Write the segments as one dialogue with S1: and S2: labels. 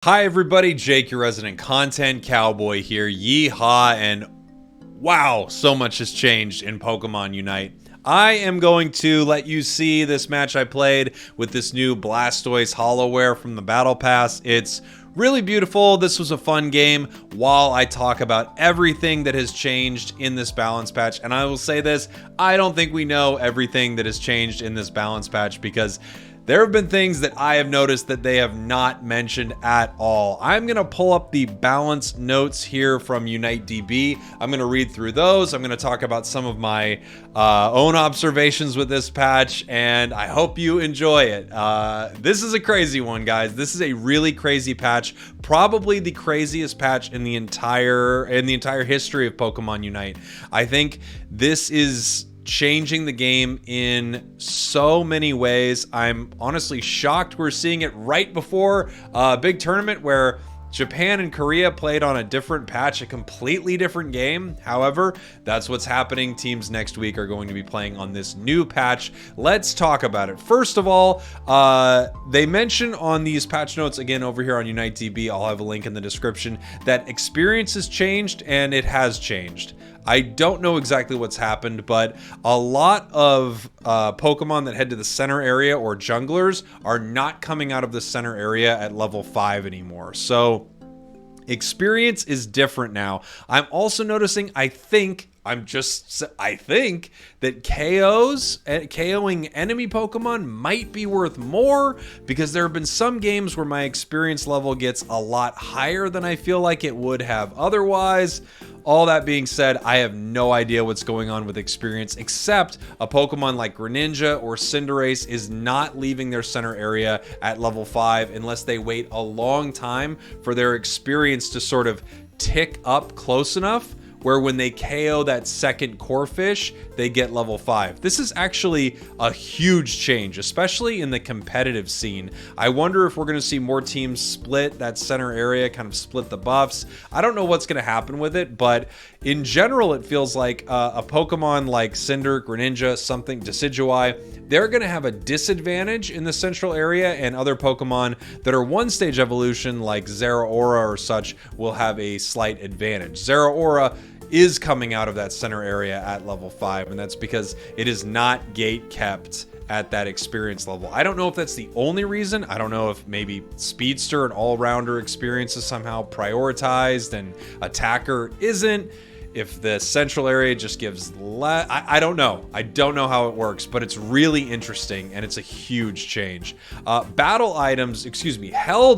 S1: Hi everybody, Jake, your resident content cowboy here. Yeehaw, and wow, so much has changed in Pokemon Unite. I am going to let you see this match I played with this new Blastoise Holowear from the Battle Pass. It's really beautiful. This was a fun game while I talk about everything that has changed in this balance patch. And I will say this, I don't think we know everything that has changed in this balance patch because there have been things that I have noticed that they have not mentioned at all. I'm going to pull up the balance notes here from Unite DB. I'm going to read through those. I'm going to talk about some of my own observations with this patch, and I hope you enjoy it. This is a crazy one, guys. This is a really crazy patch, probably the craziest patch in the entire history of Pokemon Unite. I think this is changing the game in so many ways. I'm honestly shocked we're seeing it right before a big tournament where Japan and Korea played on a different patch, a completely different game. However, that's what's happening. Teams next week are going to be playing on this new patch. Let's talk about it. First of all, they mention on these patch notes, again over here on Unite DB, I'll have a link in the description, that experience has changed, and it has changed. I don't know exactly what's happened, but a lot of Pokemon that head to the center area or junglers are not coming out of the center area at level 5 anymore. So experience is different now. I'm also noticing, I think that KOing enemy Pokemon might be worth more, because there have been some games where my experience level gets a lot higher than I feel like it would have otherwise. All that being said, I have no idea what's going on with experience, except a Pokemon like Greninja or Cinderace is not leaving their center area at level 5 unless they wait a long time for their experience to sort of tick up close enough where when they KO that second Corphish, they get level 5. This is actually a huge change, especially in the competitive scene. I wonder if we're going to see more teams split that center area, kind of split the buffs. I don't know what's going to happen with it, but in general, it feels like a Pokemon like Cinder, Greninja, something, Decidueye, they're going to have a disadvantage in the central area, and other Pokemon that are one-stage evolution like Zeraora or such will have a slight advantage. Zeraora is coming out of that center area at level 5, and that's because it is not gate kept at that experience level. I don't know if that's the only reason. I don't know if maybe Speedster and all-rounder experience is somehow prioritized and Attacker isn't. If the central area just gives less, I don't know. I don't know how it works, but it's really interesting, and it's a huge change. Held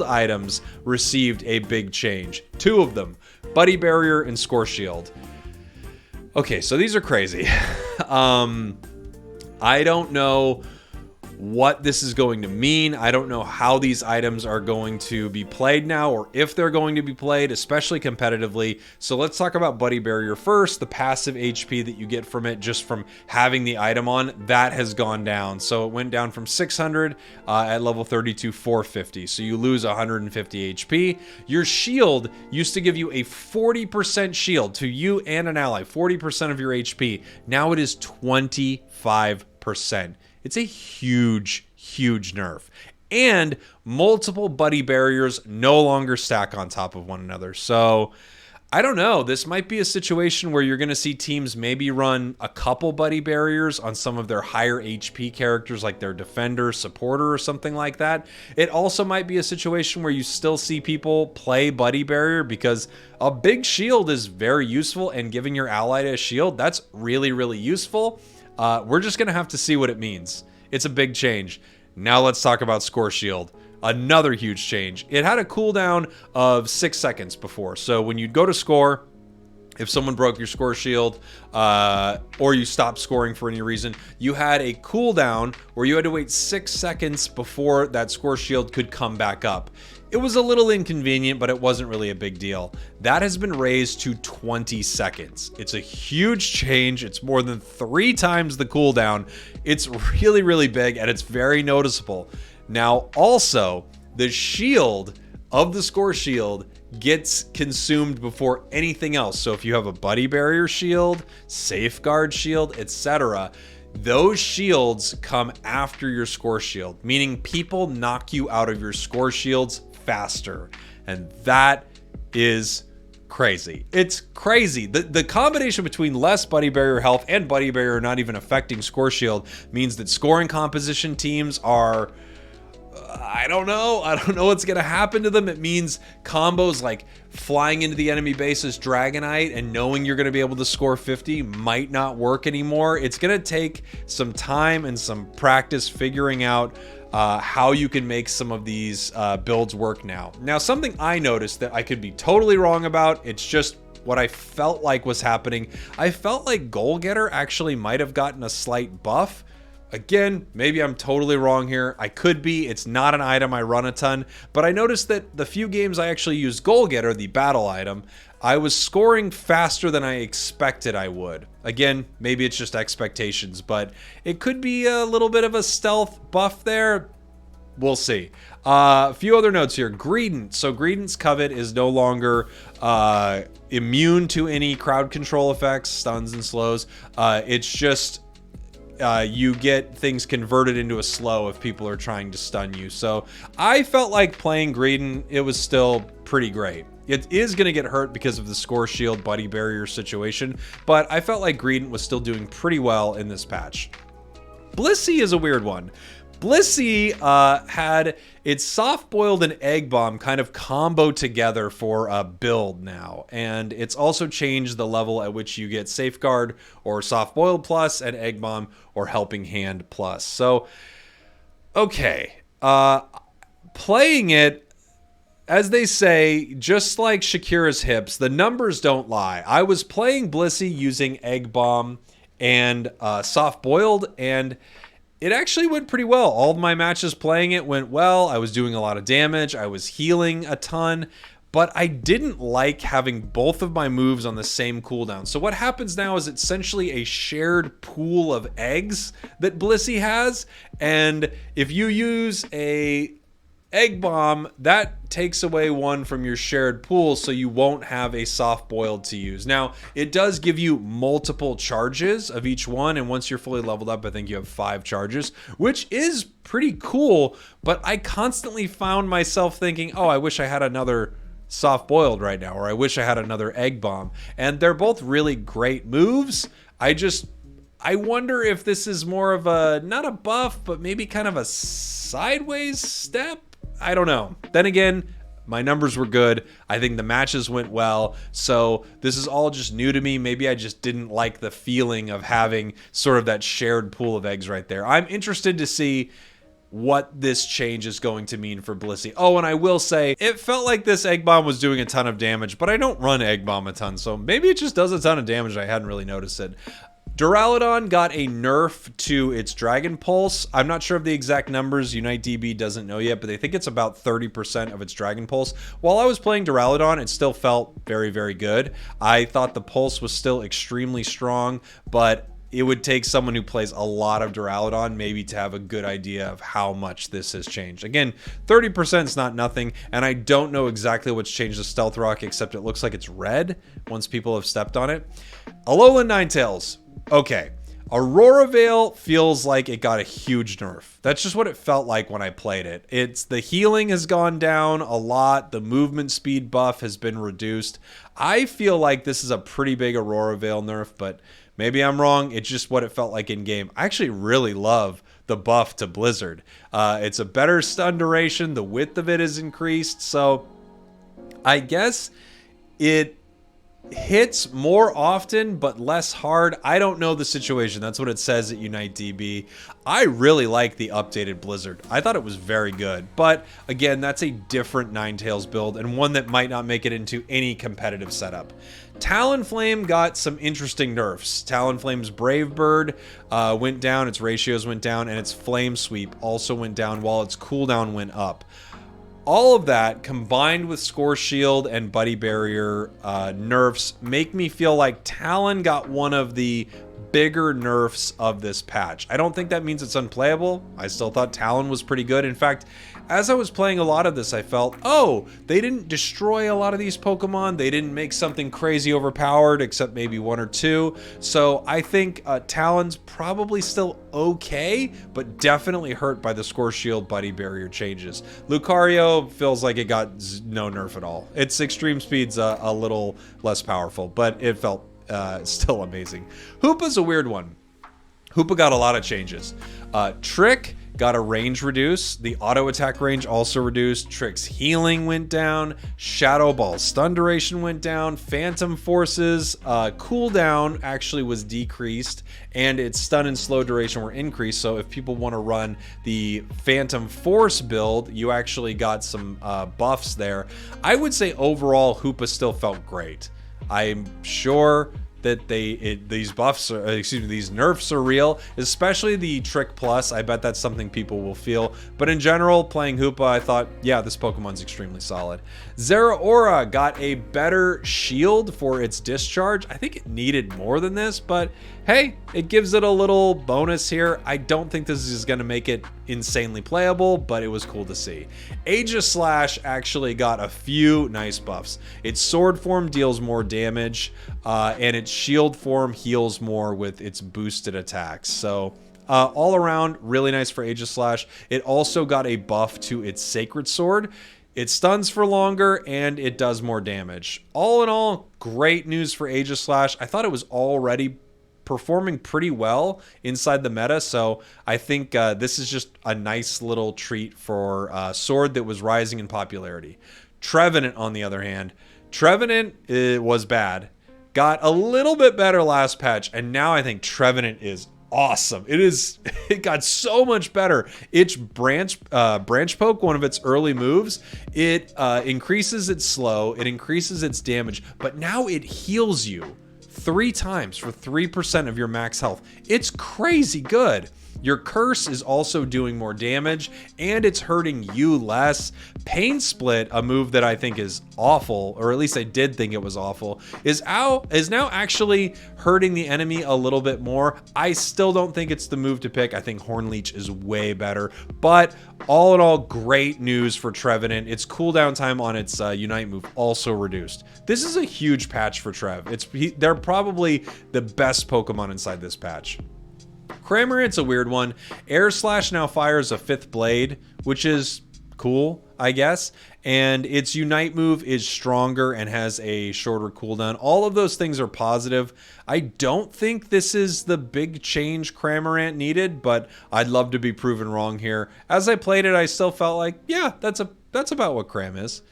S1: items received a big change. 2 of them, Buddy Barrier and Score Shield. Okay, so these are crazy. I don't know what this is going to mean. I don't know how these items are going to be played now, or if they're going to be played, especially competitively. So let's talk about Buddy Barrier first. The passive HP that you get from it just from having the item on, that has gone down. So it went down from 600 at level 30 to 450. So you lose 150 HP. Your shield used to give you a 40% shield to you and an ally, 40% of your HP. Now it is 25%. It's a huge, huge nerf. And multiple buddy barriers no longer stack on top of one another. So I don't know. This might be a situation where you're going to see teams maybe run a couple buddy barriers on some of their higher HP characters, like their defender, supporter, or something like that. It also might be a situation where you still see people play buddy barrier because a big shield is very useful, and giving your ally a shield, that's really, really useful. We're just going to have to see what it means. It's a big change. Now let's talk about Score Shield. Another huge change. It had a cooldown of 6 seconds before. So when you'd go to score, if someone broke your Score Shield or you stopped scoring for any reason, you had a cooldown where you had to wait 6 seconds before that Score Shield could come back up. It was a little inconvenient, but it wasn't really a big deal. That has been raised to 20 seconds. It's a huge change. It's more than 3 times the cooldown. It's really, really big, and it's very noticeable. Now, also, the shield of the Score Shield gets consumed before anything else. So if you have a Buddy Barrier shield, Safeguard shield, etc., those shields come after your Score Shield, meaning people knock you out of your Score Shields faster. and that is crazy. It's crazy. The combination between less Buddy Barrier health and Buddy Barrier not even affecting Score Shield means that scoring composition teams are... I don't know what's going to happen to them. It means combos like flying into the enemy base as Dragonite and knowing you're going to be able to score 50 might not work anymore. It's going to take some time and some practice figuring out how you can make some of these builds work now. Now, something I noticed that I could be totally wrong about, it's just what I felt like was happening. I felt like Goal Getter actually might have gotten a slight buff. Again, maybe I'm totally wrong here. I could be. It's not an item I run a ton, but I noticed that the few games I actually used Goal Getter, the battle item, I was scoring faster than I expected I would. Again, maybe it's just expectations, but it could be a little bit of a stealth buff there. We'll see. A few other notes here. Greedent. So Greedent's Covet is no longer immune to any crowd control effects, stuns and slows. It's just... you get things converted into a slow if people are trying to stun you. So I felt like playing Greedent, it was still pretty great. It is going to get hurt because of the Score Shield Buddy Barrier situation, but I felt like Greedent was still doing pretty well in this patch. Blissey is a weird one. Blissey had its Soft Boiled and Egg Bomb kind of combo together for a build now, and it's also changed the level at which you get Safeguard or Soft Boiled Plus and Egg Bomb or Helping Hand Plus. So, okay, playing it, as they say, just like Shakira's hips, the numbers don't lie. I was playing Blissey using Egg Bomb and Soft Boiled, and it actually went pretty well. All of my matches playing it went well. I was doing a lot of damage. I was healing a ton, but I didn't like having both of my moves on the same cooldown. So what happens now is essentially a shared pool of eggs that Blissey has, and if you use a Egg Bomb, that takes away one from your shared pool, so you won't have a Soft Boiled to use. Now, it does give you multiple charges of each one, and once you're fully leveled up, I think you have 5 charges, which is pretty cool, but I constantly found myself thinking, oh, I wish I had another Soft Boiled right now, or I wish I had another Egg Bomb. And they're both really great moves. I wonder if this is more of a, not a buff, but maybe kind of a sideways step? I don't know. Then again, my numbers were good. I think the matches went well. So this is all just new to me. Maybe I just didn't like the feeling of having sort of that shared pool of eggs right there. I'm interested to see what this change is going to mean for Blissey. Oh, and I will say, it felt like this Egg Bomb was doing a ton of damage, but I don't run Egg Bomb a ton, so maybe it just does a ton of damage. I hadn't really noticed it. Duraludon got a nerf to its Dragon Pulse. I'm not sure of the exact numbers. UniteDB doesn't know yet, but they think it's about 30% of its Dragon Pulse. While I was playing Duraludon, it still felt very, very good. I thought the Pulse was still extremely strong, but it would take someone who plays a lot of Duraludon maybe to have a good idea of how much this has changed. Again, 30% is not nothing, and I don't know exactly what's changed the Stealth Rock, except it looks like it's red once people have stepped on it. Alolan Ninetales. Okay, Aurora Veil feels like it got a huge nerf. That's just what it felt like when I played it. It's the healing has gone down a lot. The movement speed buff has been reduced. I feel like this is a pretty big Aurora Veil nerf, but maybe I'm wrong. It's just what it felt like in game. I actually really love the buff to Blizzard. It's a better stun duration. The width of it is increased. So I guess it hits more often but less hard. I don't know the situation. That's what it says at UniteDB. I really like the updated Blizzard. I thought it was very good, but again, that's a different Ninetales build and one that might not make it into any competitive setup. Talonflame got some interesting nerfs. Talonflame's Brave Bird went down, its ratios went down, and its Flame Sweep also went down while its cooldown went up. All of that combined with Score Shield and Buddy Barrier nerfs make me feel like Talon got one of the bigger nerfs of this patch. I don't think that means it's unplayable. I still thought Talon was pretty good. In fact, as I was playing a lot of this, I felt, oh, they didn't destroy a lot of these Pokemon. They didn't make something crazy overpowered, except maybe one or two. So I think Talon's probably still okay, but definitely hurt by the Score Shield Buddy Barrier changes. Lucario feels like it got no nerf at all. Its extreme speed's a little less powerful, but it felt still amazing. Hoopa's a weird one. Hoopa got a lot of changes. Trick got a range reduce. The auto attack range also reduced. Trick's healing went down. Shadow Ball's stun duration went down. Phantom Force's cooldown actually was decreased, and its stun and slow duration were increased. So if people want to run the Phantom Force build, you actually got some buffs there. I would say overall, Hoopa still felt great. I'm sure that these buffs are, these nerfs are real, especially the Trick Plus. I bet that's something people will feel. But in general, playing Hoopa, I thought, yeah, this Pokemon's extremely solid. Zeraora got a better shield for its discharge. I think it needed more than this, but hey, it gives it a little bonus here. I don't think this is going to make it insanely playable, but it was cool to see. Aegislash actually got a few nice buffs. Its sword form deals more damage, and its shield form heals more with its boosted attacks. So all around, really nice for Aegislash. It also got a buff to its Sacred Sword. It stuns for longer, and it does more damage. All in all, great news for Aegislash. I thought it was already performing pretty well inside the meta, so I think this is just a nice little treat for Sword that was rising in popularity. Trevenant, on the other hand, Trevenant was bad. Got a little bit better last patch, and now I think Trevenant is awesome. It got so much better. Its branch poke, one of its early moves, it increases its slow, it increases its damage, but now it heals you 3 times for 3% of your max health. It's crazy good. Your curse is also doing more damage, and it's hurting you less. Pain Split, a move that I think is awful, or at least I did think it was awful, is now actually hurting the enemy a little bit more. I still don't think it's the move to pick. I think Hornleech is way better, but all in all, great news for Trevenant. Its cooldown time on its Unite move also reduced. This is a huge patch for Trev. They're probably the best Pokemon inside this patch. Cramorant's a weird one. Air Slash now fires a 5th blade, which is cool, I guess. And its Unite move is stronger and has a shorter cooldown. All of those things are positive. I don't think this is the big change Cramorant needed, but I'd love to be proven wrong here. As I played it, I still felt like, yeah, that's about what Cram is.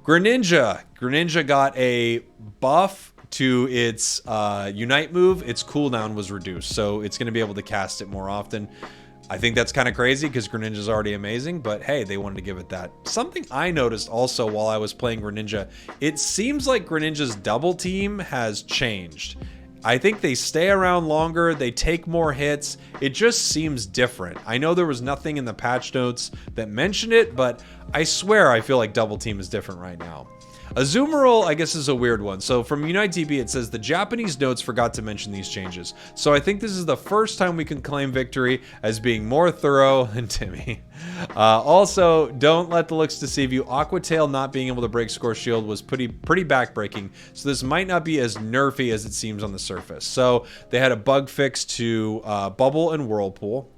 S1: Greninja got a buff to its Unite move. Its cooldown was reduced, so it's going to be able to cast it more often. I think that's kind of crazy because Greninja's already amazing, but hey, they wanted to give it that. Something I noticed also while I was playing Greninja, it seems like Greninja's double team has changed. I think they stay around longer, they take more hits, it just seems different. I know there was nothing in the patch notes that mentioned it, but I swear I feel like double team is different right now. Azumarill, I guess, is a weird one. So from Unite DB, it says the Japanese notes forgot to mention these changes. So I think this is the first time we can claim victory as being more thorough than Timmy. Also, don't let the looks deceive you. Aquatail not being able to break Score Shield was pretty backbreaking. So this might not be as nerfy as it seems on the surface. So they had a bug fix to Bubble and Whirlpool.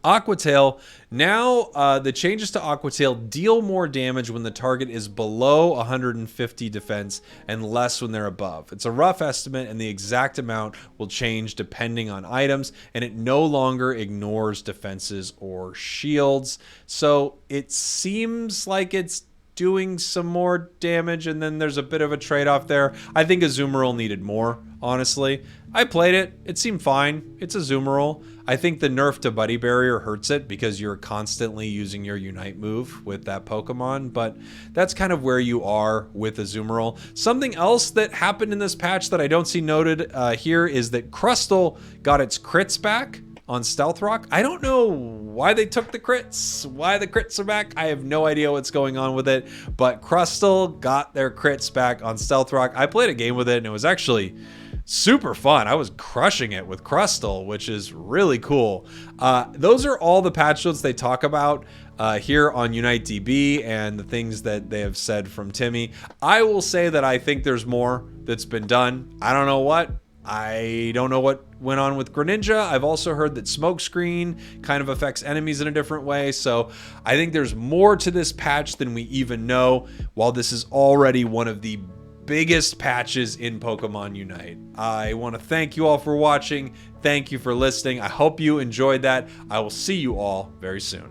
S1: Aquatail, now the changes to Aquatail deal more damage when the target is below 150 defense and less when they're above. It's a rough estimate, and the exact amount will change depending on items, and it no longer ignores defenses or shields. So it seems like it's doing some more damage, and then there's a bit of a trade-off there. I think Azumarill needed more, honestly. I played it. It seemed fine. It's Azumarill. I think the nerf to Buddy Barrier hurts it because you're constantly using your Unite move with that Pokemon, but that's kind of where you are with Azumarill. Something else that happened in this patch that I don't see noted here is that Crustle got its crits back on Stealth Rock. I don't know why they took the crits, why the crits are back. I have no idea what's going on with it, but Crustle got their crits back on Stealth Rock. I played a game with it, and it was actually super fun. I was crushing it with Crustle, which is really cool. Those are all the patch notes they talk about here on Unite DB and the things that they have said from Timmy. I will say that I think there's more that's been done. I don't know what. I don't know what went on with Greninja. I've also heard that Smokescreen kind of affects enemies in a different way. So I think there's more to this patch than we even know, while this is already one of the biggest patches in Pokemon Unite. I want to thank you all for watching. Thank you for listening. I hope you enjoyed that. I will see you all very soon.